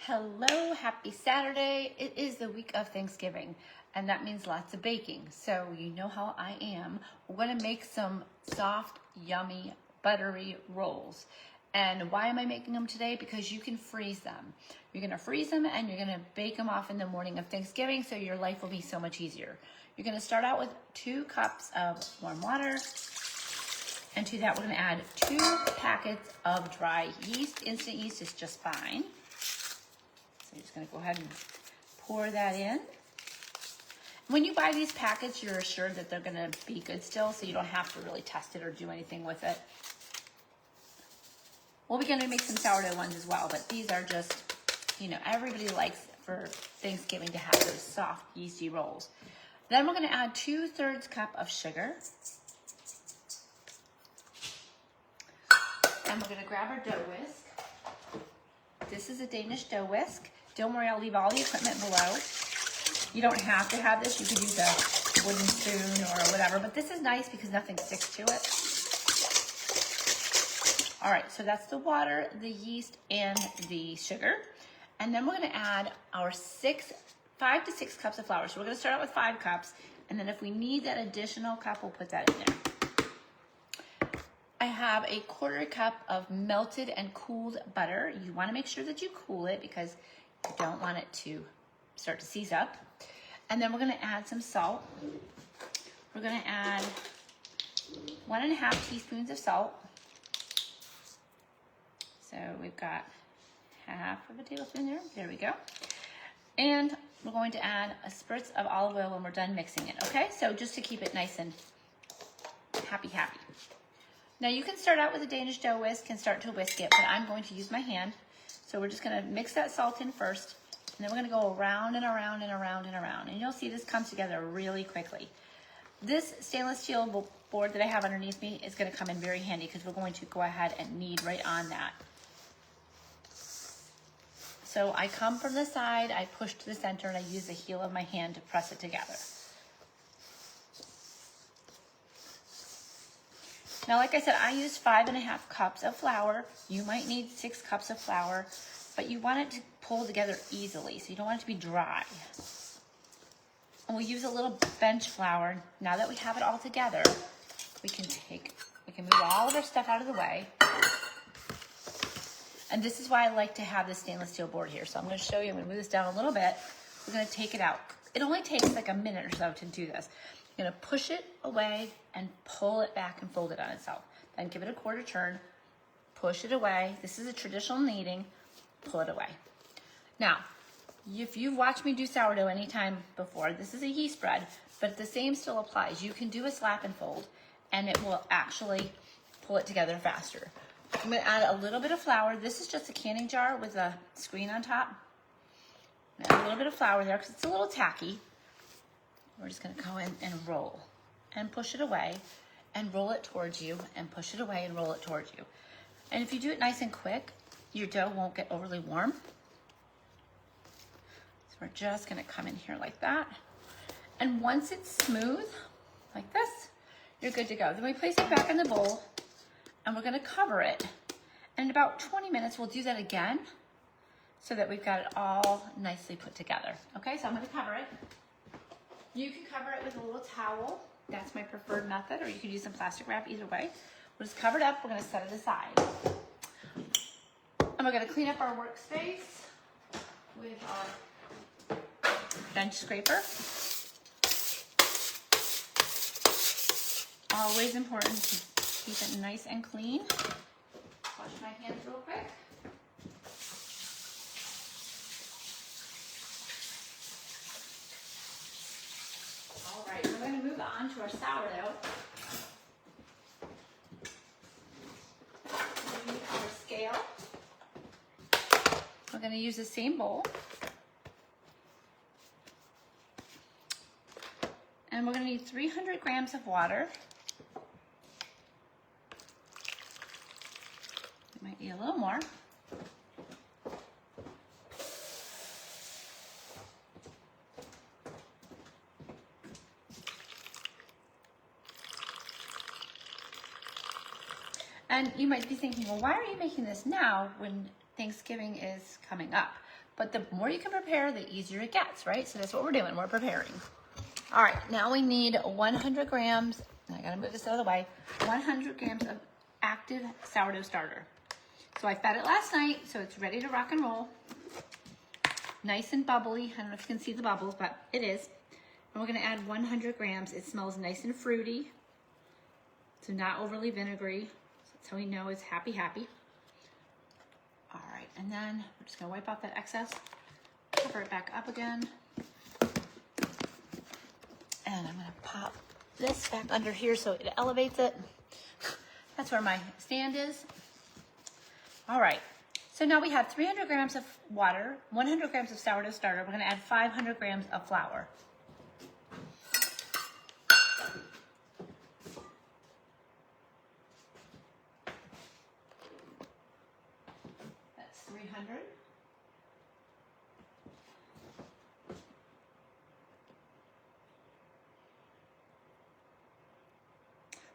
Hello, happy Saturday. It is the week of Thanksgiving, and that means lots of baking. So you know how I am. We're gonna make some soft, yummy, buttery rolls. And why am I making them today? Because you can freeze them. You're gonna freeze them and you're gonna bake them off in the morning of Thanksgiving, so your life will be so much easier. You're gonna start out with 2 cups of warm water. And to that, we're gonna add 2 packets of dry yeast. Instant yeast is just fine. I'm just going to go ahead and pour that in. When you buy these packets, you're assured that they're going to be good still, so you don't have to really test it or do anything with it. We'll be going to make some sourdough ones as well, but these are just, you know, everybody likes for Thanksgiving to have those soft, yeasty rolls. Then we're going to add 2/3 cup of sugar. And we're going to grab our dough whisk. This is a Danish dough whisk. Don't worry, I'll leave all the equipment below. You don't have to have this. You could use a wooden spoon or whatever, but this is nice because nothing sticks to it. All right, so that's the water, the yeast, and the sugar. And then we're gonna add our 5 to 6 cups of flour. So we're gonna start out with 5 cups, and then if we need that additional cup, we'll put that in there. I have a 1/4 cup of melted and cooled butter. You wanna make sure that you cool it because you don't want it to start to seize up. And then we're gonna add some salt. We're gonna add 1½ teaspoons of salt. So we've got 1/2 of a tablespoon there. There we go. And we're going to add a spritz of olive oil when we're done mixing it, okay? So just to keep it nice and happy. Now you can start out with a Danish dough whisk and start to whisk it, but I'm going to use my hand. So we're just gonna mix that salt in first, and then we're gonna go around and around and around and around. And you'll see this comes together really quickly. This stainless steel board that I have underneath me is gonna come in very handy because we're going to go ahead and knead right on that. So I come from the side, I push to the center, and I use the heel of my hand to press it together. Now, like I said, I used 5½ cups of flour. You might need 6 cups of flour, but you want it to pull together easily, so you don't want it to be dry. And we'll use a little bench flour. Now that we have it all together, we can move all of our stuff out of the way. And this is why I like to have this stainless steel board here. So I'm gonna show you, I'm gonna move this down a little bit. We're gonna take it out. It only takes like a minute or so to do this. You're gonna push it away and pull it back and fold it on itself. Then give it a 1/4 turn, push it away. This is a traditional kneading, pull it away. Now, if you've watched me do sourdough anytime before, this is a yeast bread, but the same still applies. You can do a slap and fold, and it will actually pull it together faster. I'm gonna add a little bit of flour. This is just a canning jar with a screen on top. Add a little bit of flour there because it's a little tacky. We're just gonna go in and roll and push it away and roll it towards you and push it away and roll it towards you. And if you do it nice and quick, your dough won't get overly warm. So we're just gonna come in here like that. And once it's smooth, like this, you're good to go. Then we place it back in the bowl and we're gonna cover it. And in about 20 minutes, we'll do that again so that we've got it all nicely put together. Okay, so I'm gonna cover it. You can cover it with a little towel. That's my preferred method, or you could use some plastic wrap, either way. We'll just cover it up, we're gonna set it aside. And we're gonna clean up our workspace with our bench scraper. Always important to keep it nice and clean. Wash my hands real quick. All right, we're going to move on to our sourdough. We need our scale. We're going to use the same bowl. And we're going to need 300 grams of water. We might need a little more. And you might be thinking, well, why are you making this now when Thanksgiving is coming up? But the more you can prepare, the easier it gets, right? So that's what we're doing, we're preparing. All right, now we need 100 grams, I gotta move this out of the way, 100 grams of active sourdough starter. So I fed it last night, so it's ready to rock and roll. Nice and bubbly. I don't know if you can see the bubbles, but it is. And we're gonna add 100 grams. It smells nice and fruity, so not overly vinegary. So that's how we know it's happy, happy. All right, and then we're just gonna wipe off that excess, cover it back up again. And I'm gonna pop this back under here so it elevates it. That's where my stand is. All right, so now we have 300 grams of water, 100 grams of sourdough starter. We're gonna add 500 grams of flour. That's 300.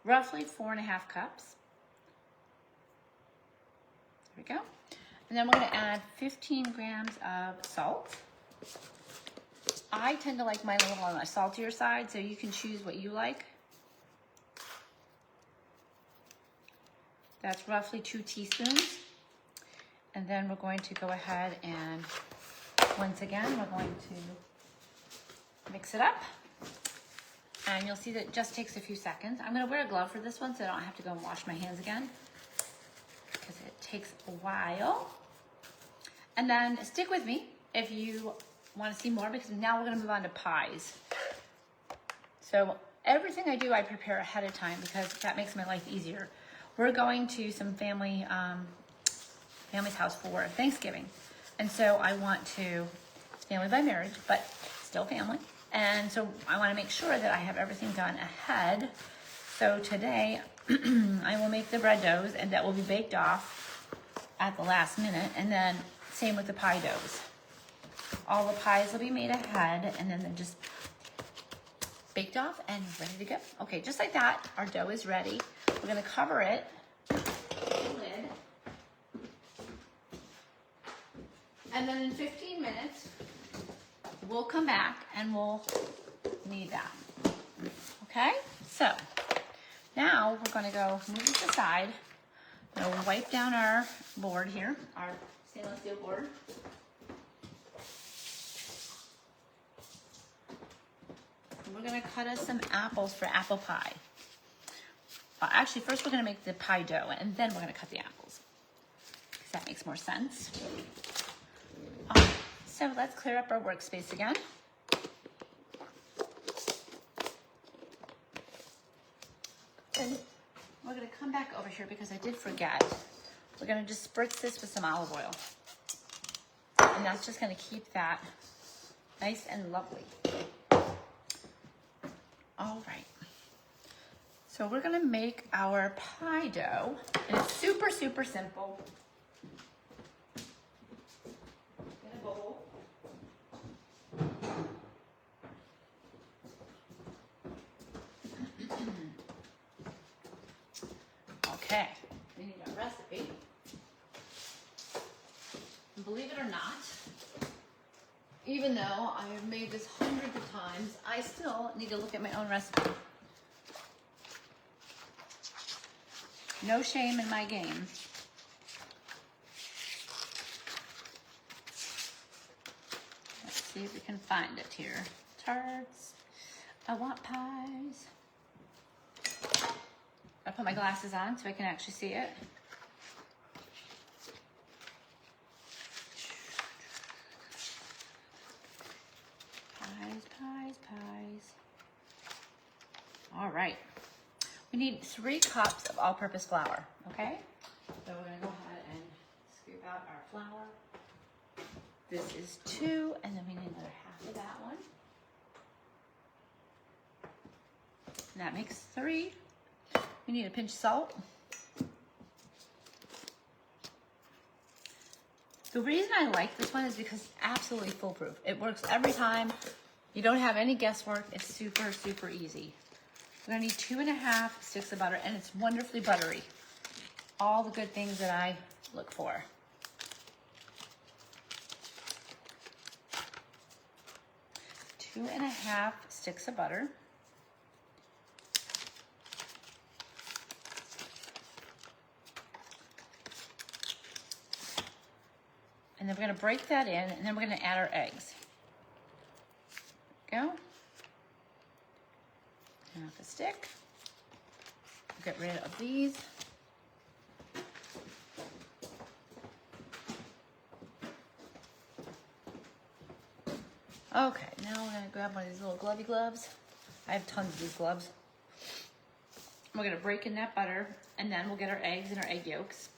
Roughly 4.5 cups. There we go. And then we're gonna add 15 grams of salt. I tend to like mine a little on the saltier side, so you can choose what you like. That's roughly 2 teaspoons. And then we're going to go ahead and, once again, we're going to mix it up. And you'll see that it just takes a few seconds. I'm gonna wear a glove for this one so I don't have to go and wash my hands again, because it takes a while. And then stick with me if you wanna see more, because now we're gonna move on to pies. So everything I do, I prepare ahead of time because that makes my life easier. We're going to some family's house for Thanksgiving. And so I want to, it's family by marriage, but still family. And so I want to make sure that I have everything done ahead. So today I will make the bread doughs, and that will be baked off at the last minute. And then same with the pie doughs. All the pies will be made ahead, and then they're just baked off and ready to go. Okay, just like that, our dough is ready. We're gonna cover it with the lid. And then in 15 minutes, we'll come back and we'll knead that. Okay, so now we're gonna go move this aside. I'm gonna wipe down our board here, our stainless steel board. And we're gonna cut us some apples for apple pie. Actually, first we're gonna make the pie dough, and then we're gonna cut the apples, because that makes more sense. So let's clear up our workspace again. And we're gonna come back over here because I did forget. We're gonna just spritz this with some olive oil. And that's just gonna keep that nice and lovely. All right. So we're gonna make our pie dough, and it's super, super simple. In a bowl. Okay, we need a recipe. And believe it or not, even though I have made this hundreds of times, I still need to look at my own recipe. No shame in my game. Let's see if we can find it here. Tarts. I want pies. I put my glasses on so I can actually see it. Pies, pies, pies. All right. We need 3 cups of all-purpose flour, okay? So we're gonna go ahead and scoop out our flour. This is 2, and then we need another half of that one. And that makes 3. We need a pinch of salt. The reason I like this one is because it's absolutely foolproof. It works every time. You don't have any guesswork. It's super, super easy. We're gonna need 2.5 sticks of butter, and it's wonderfully buttery. All the good things that I look for. 2.5 sticks of butter. And then we're going to break that in, and then we're going to add our eggs. Go. Half a stick. Get rid of these. Okay, now we're going to grab one of these little glovey gloves. I have tons of these gloves. We're going to break in that butter, and then we'll get our eggs and our egg yolks.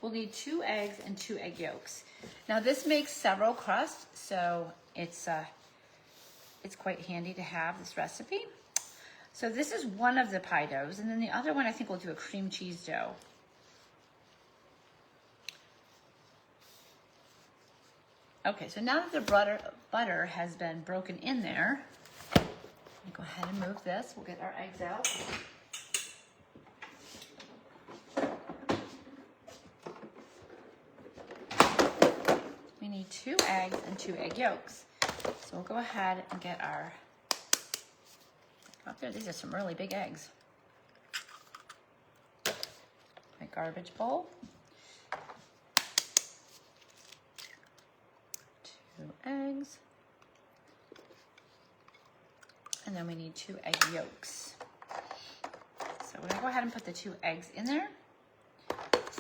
We'll need 2 eggs and 2 egg yolks. Now this makes several crusts, so it's quite handy to have this recipe. So this is one of the pie doughs, and then the other one I think we'll do a cream cheese dough. Okay, so now that the butter has been broken in there, I'm gonna go ahead and move this. We'll get our eggs out. We need 2 eggs and 2 egg yolks. So we'll go ahead and get our, up there, these are some really big eggs. My garbage bowl. 2 eggs. And then we need 2 egg yolks. So we're gonna go ahead and put the 2 eggs in there.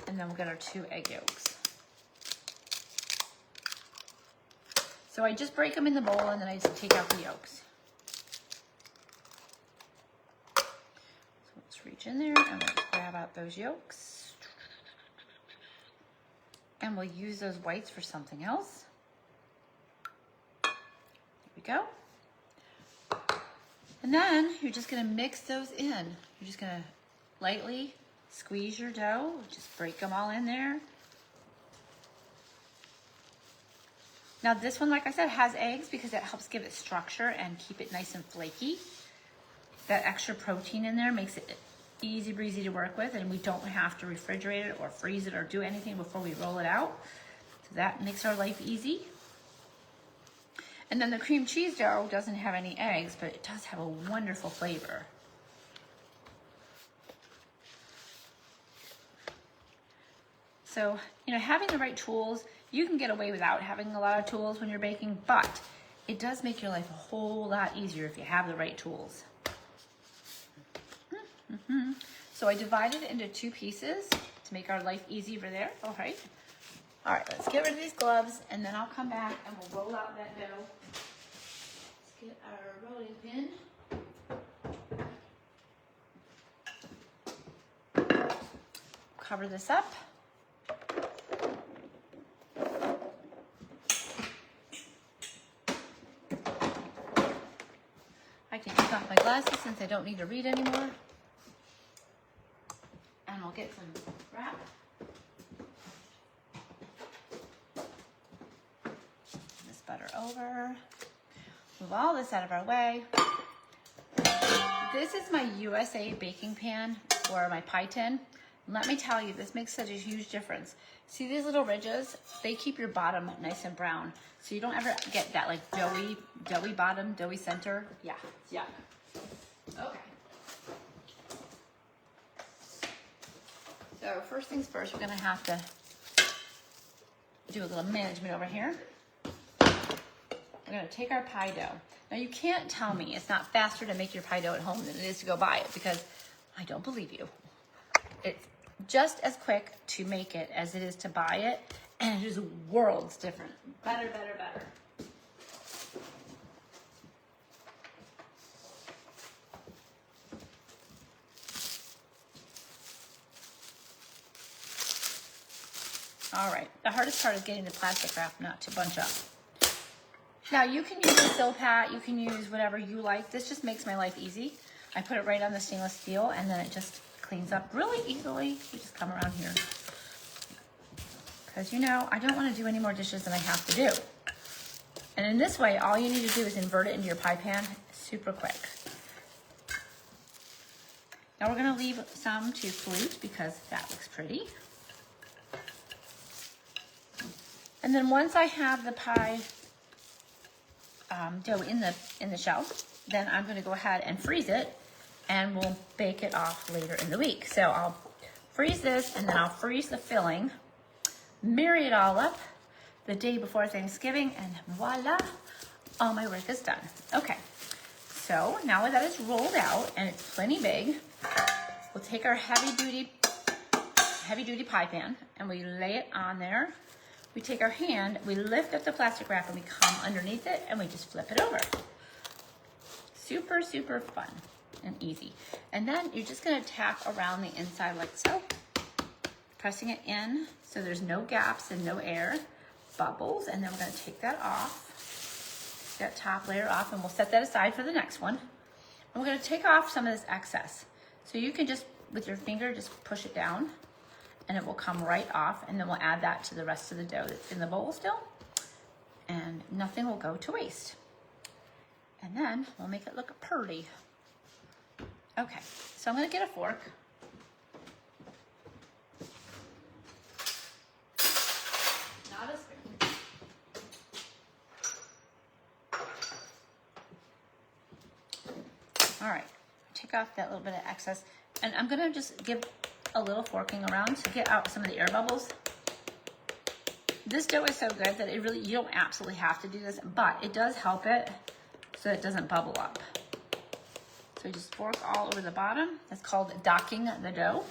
And then we'll get our 2 egg yolks. So I just break them in the bowl and then I just take out the yolks. So let's reach in there and let's grab out those yolks. And we'll use those whites for something else. There we go. And then you're just gonna mix those in. You're just gonna lightly squeeze your dough, just break them all in there. Now this one, like I said, has eggs because it helps give it structure and keep it nice and flaky. That extra protein in there makes it easy breezy to work with, and we don't have to refrigerate it or freeze it or do anything before we roll it out. So that makes our life easy. And then the cream cheese dough doesn't have any eggs, but it does have a wonderful flavor. So, you know, having the right tools, you can get away without having a lot of tools when you're baking, but it does make your life a whole lot easier if you have the right tools. So I divided it into 2 pieces to make our life easy for there. All right, let's get rid of these gloves, and then I'll come back and we'll roll out that dough. Let's get our rolling pin. Cover this up. I can take off my glasses since I don't need to read anymore. And I'll get some wrap. This butter over. Move all this out of our way. This is my USA baking pan or my pie tin. And let me tell you, this makes such a huge difference. See these little ridges? They keep your bottom nice and brown. So you don't ever get that like doughy bottom, doughy center. Yeah. Okay. So first things first, we're gonna have to do a little management over here. We're gonna take our pie dough. Now you can't tell me it's not faster to make your pie dough at home than it is to go buy it, because I don't believe you. It's just as quick to make it as it is to buy it, and it is worlds different. Better. All right, the hardest part is getting the plastic wrap not to bunch up. Now you can use a Silpat, you can use whatever you like. This just makes my life easy. I put it right on the stainless steel and then it just cleans up really easily. You just come around here. Because you know, I don't want to do any more dishes than I have to do. And in this way, all you need to do is invert it into your pie pan super quick. Now we're gonna leave some to flute because that looks pretty. And then once I have the pie dough in the shell, then I'm going to go ahead and freeze it, and we'll bake it off later in the week. So I'll freeze this, and then I'll freeze the filling, marry it all up the day before Thanksgiving, and voila, all my work is done. Okay, so now that it's rolled out and it's plenty big, we'll take our heavy duty pie pan and we lay it on there. We take our hand, we lift up the plastic wrap, and we come underneath it, and we just flip it over. Super, super fun and easy. And then you're just gonna tap around the inside like so, pressing it in so there's no gaps and no air bubbles. And then we're gonna take that off, that top layer off, and we'll set that aside for the next one. And we're gonna take off some of this excess. So you can just, with your finger, just push it down, and it will come right off, and then we'll add that to the rest of the dough that's in the bowl still, and nothing will go to waste. And then we'll make it look pretty. Okay, so I'm gonna get a fork. Not a spoon. All right, take off that little bit of excess, and I'm gonna just give a little forking around to get out some of the air bubbles. This dough is so good that you don't absolutely have to do this, but it does help it so it doesn't bubble up. So just fork all over the bottom. That's called docking the dough.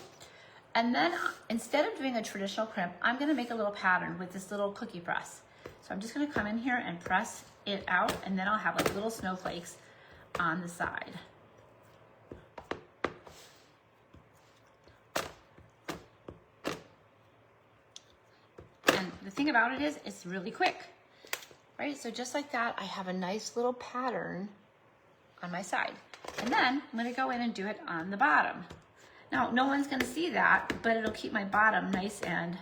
And then instead of doing a traditional crimp, I'm gonna make a little pattern with this little cookie press. So I'm just gonna come in here and press it out, and then I'll have like little snowflakes on the side. The thing about it is, it's really quick, right? So just like that, I have a nice little pattern on my side. And then I'm gonna go in and do it on the bottom. Now, no one's gonna see that, but it'll keep my bottom nice and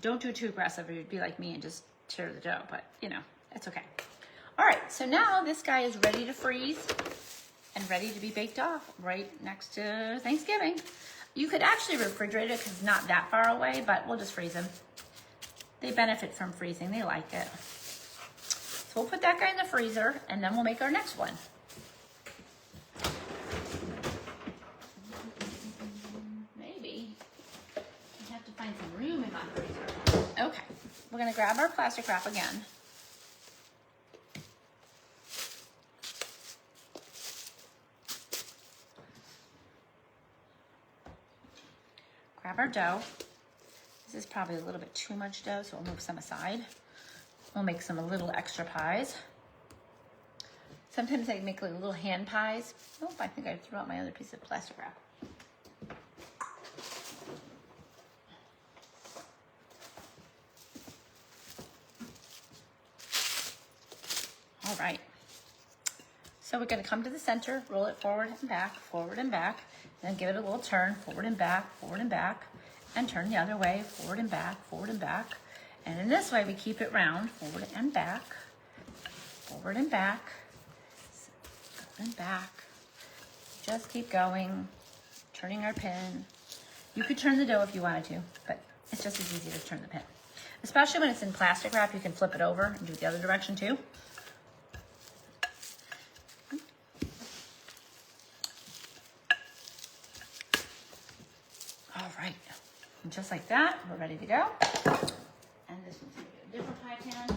don't do it too aggressive, or you'd be like me and just tear the dough, but you know, it's okay. All right, so now this guy is ready to freeze and ready to be baked off right next to Thanksgiving. You could actually refrigerate it because it's not that far away, but we'll just freeze them. They benefit from freezing, they like it. So we'll put that guy in the freezer, and then we'll make our next one. Maybe I have to find some room in my freezer. Okay, we're gonna grab our plastic wrap again. Grab our dough. This is probably a little bit too much dough, so we'll move some aside. We'll make some little extra pies. Sometimes I make like little hand pies. Oh, I think I threw out my other piece of plastic wrap. All right. So we're gonna come to the center, roll it forward and back, then give it a little turn, forward and back, and turn the other way, forward and back. And in this way, we keep it round, forward and back, forward and back. Just keep going, turning our pin. You could turn the dough if you wanted to, but it's just as easy to turn the pin. Especially when it's in plastic wrap, you can flip it over and do it the other direction too. All right, and just like that, we're ready to go. And this one's gonna be a different pie pan.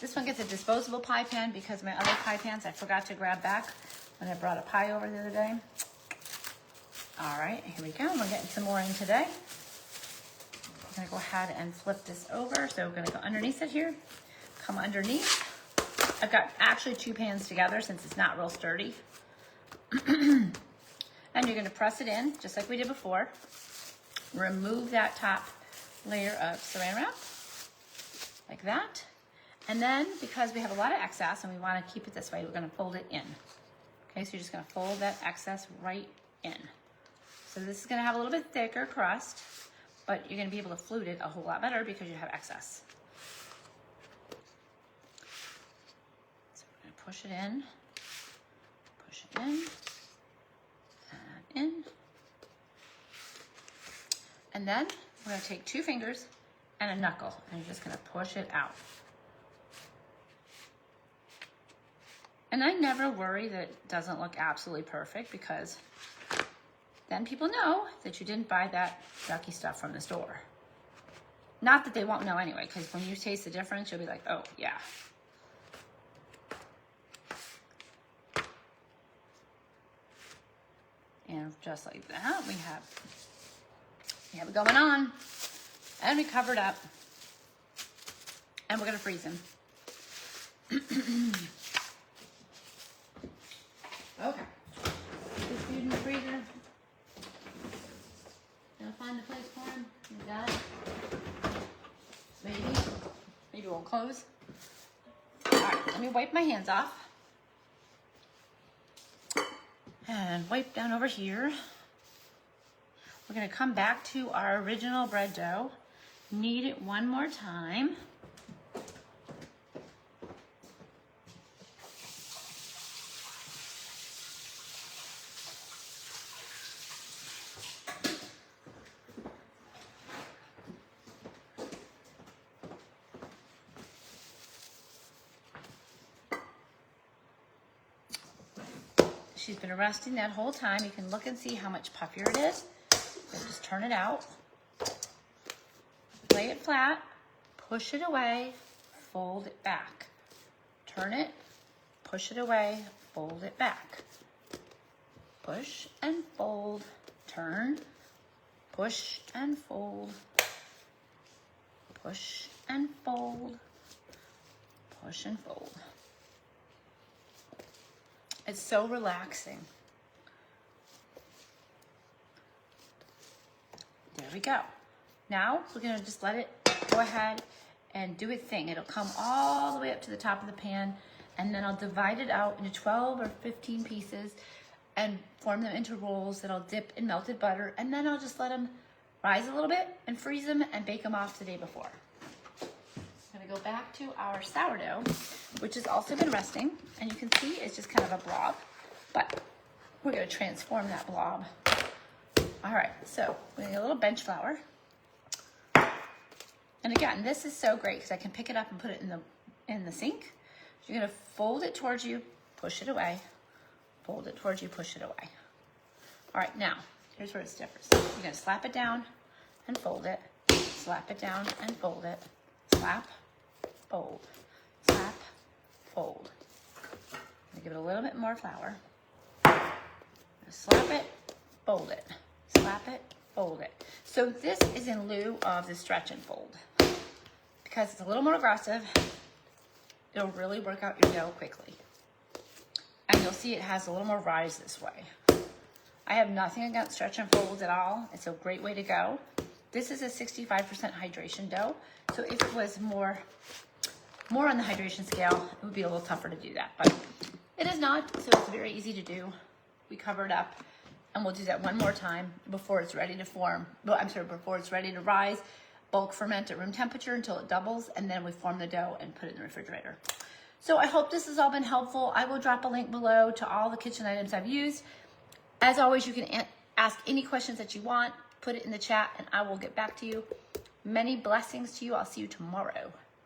This one gets a disposable pie pan because my other pie pans I forgot to grab back when I brought a pie over the other day. All right, here we go. We're getting some more in today. I'm gonna go ahead and flip this over. So we're gonna go underneath it here, come underneath. I've got actually two pans together since it's not real sturdy. And you're gonna press it in just like we did before. Remove that top layer of saran wrap, like that. And then, because we have a lot of excess and we wanna keep it this way, we're gonna fold it in. Okay, so you're just gonna fold that excess right in. So this is gonna have a little bit thicker crust, but you're gonna be able to flute it a whole lot better because you have excess. So we're gonna push it in, add in. And then we're gonna take 2 fingers and a knuckle, and you're just gonna push it out. And I never worry that it doesn't look absolutely perfect, because then people know that you didn't buy that yucky stuff from the store. Not that they won't know anyway, because when you taste the difference, you'll be like, oh yeah. And just like that, we have it going on. And we cover it up. And we're gonna freeze them. Okay. Put food in the freezer. Gonna find the place for him. You got it? Maybe. Maybe it won't close. Alright, let me wipe my hands off. And wipe down over here. We're gonna come back to our original bread dough. Knead it one more time. She's been resting that whole time. You can look and see how much puffier it is. So just turn it out. Lay it flat. Push it away. Fold it back. Turn it. Push it away. Fold it back. Push and fold. Turn. Push and fold. Push and fold. Push and fold. It's so relaxing. There we go. Now we're gonna just let it go ahead and do its thing. It'll come all the way up to the top of the pan, and then I'll divide it out into 12 or 15 pieces and form them into rolls that I'll dip in melted butter, and then I'll just let them rise a little bit and freeze them and bake them off the day before. I'm gonna go back to our sourdough, which has also been resting, and you can see it's just kind of a blob, but we're gonna transform that blob. All right, so we need a little bench flour. And again, this is so great because I can pick it up and put it in the sink. You're gonna fold it towards you, push it away, fold it towards you, push it away. All right, now, here's where it differs. You're gonna slap it down and fold it, slap it down and fold it, slap, fold, slap, fold. I'm gonna give it a little bit more flour. Slap it, fold it, slap it, fold it. So this is in lieu of the stretch and fold. Because it's a little more aggressive, it'll really work out your dough quickly. And you'll see it has a little more rise this way. I have nothing against stretch and folds at all. It's a great way to go. This is a 65% hydration dough. So if it was more on the hydration scale, it would be a little tougher to do that. But it is not, so it's very easy to do. We cover it up, and we'll do that one more time before it's ready to form. Well, I'm sorry, before it's ready to rise. Bulk ferment at room temperature until it doubles, and then we form the dough and put it in the refrigerator. So I hope this has all been helpful. I will drop a link below to all the kitchen items I've used. As always, you can ask any questions that you want, put it in the chat, and I will get back to you. Many blessings to you. I'll see you tomorrow.